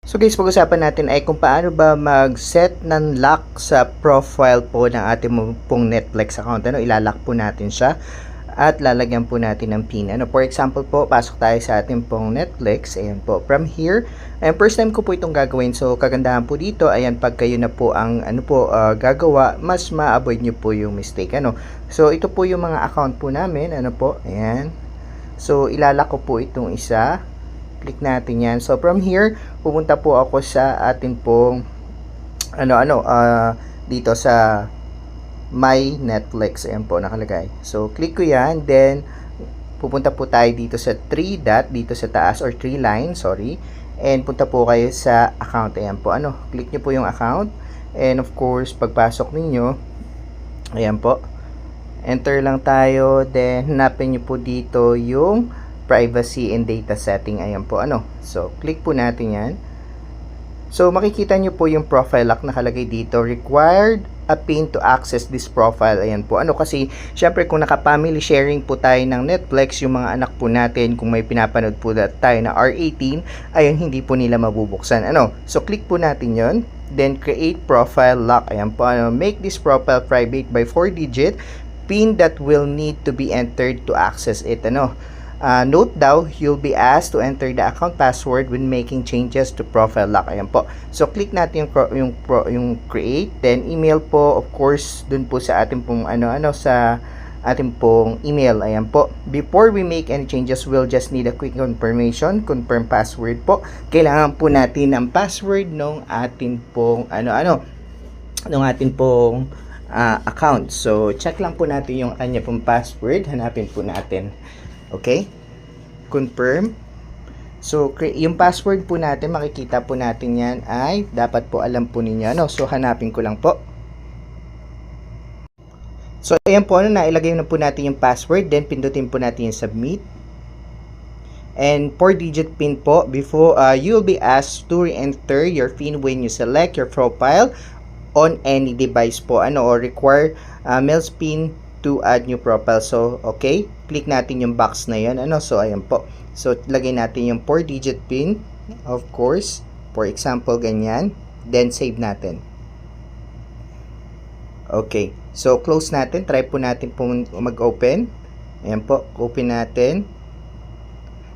So guys, pag-usapan natin ay kung paano ba mag-set ng lock sa profile po ng ating pong Netflix account. Ilalock po natin siya at lalagyan po natin ng PIN. For example po, pasok tayo sa ating pong Netflix. Ayan po, from here. Ayan, first time ko po itong gagawin. So kagandahan po dito, ayan, pag kayo na po ang gagawa, mas ma-avoid nyo po yung mistake. So ito po yung mga account po namin. Ayan. So ilalock ko po itong isa. Click natin yan. So from here, pupunta po ako sa atin pong dito sa My Netflix. Ayan po nakalagay. So click ko yan, then pupunta po tayo dito sa 3 dot dito sa taas, or 3 line, sorry. And punta po kayo sa account. Ayan po, click nyo po yung account. And of course, pagpasok ninyo, ayan po, enter lang tayo, then hanapin nyo po dito yung privacy and data setting. Ayan po, so click po natin yan. So makikita nyo po yung profile lock nakalagay dito, required a PIN to access this profile. Ayan po, kasi syempre kung naka-family sharing po tayo ng Netflix, yung mga anak po natin, kung may pinapanood po tayo na R18, ayun, hindi po nila mabubuksan. So click po natin yon, then create profile lock. Ayan po, make this profile private by 4-digit PIN that will need to be entered to access it. Note daw, you'll be asked to enter the account password when making changes to profile lock. Ayan po. So, click natin yung create, then email po, of course, dun po sa ating pong sa ating pong email. Ayan po. Before we make any changes, we'll just need a quick confirmation, confirm password po. Kailangan po natin ang password ng ating pong ng ating pong account. So, check lang po natin yung kanya pong password. Hanapin po natin. Okay, confirm. So yung password po natin, makikita po natin yan, ay dapat po alam po ninyo. So hanapin ko lang po. So ayan po, nailagay na po natin yung password, then pindutin po natin yung submit. And 4-digit PIN po. Before you'll be asked to re-enter your PIN when you select your profile on any device po, or require Mel's PIN to add new profile. So okay, click natin yung box na yun. So ayan po, so lagay natin yung 4-digit PIN, of course, for example ganyan, then save natin. Okay, so close natin, try po natin po mag-open. Ayan po, open natin.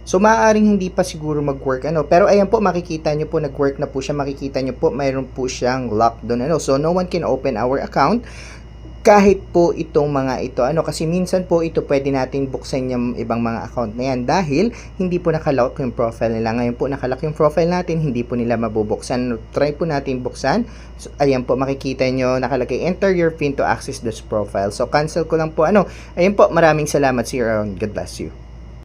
So maaaring hindi pa siguro mag-work, pero ayan po, makikita nyo po nag-work na po siya. Makikita nyo po mayroon po siyang lock doon, so no one can open our account kahit po itong mga ito, kasi minsan po ito pwede natin buksan yung ibang mga account na yan dahil hindi po nakalock yung profile nila. Ngayon po nakalock yung profile natin, hindi po nila mabubuksan. Try po natin buksan. So ayan po, makikita nyo nakalagay enter your PIN to access this profile. So cancel ko lang po. Ayan po, maraming salamat. See you around. God bless you.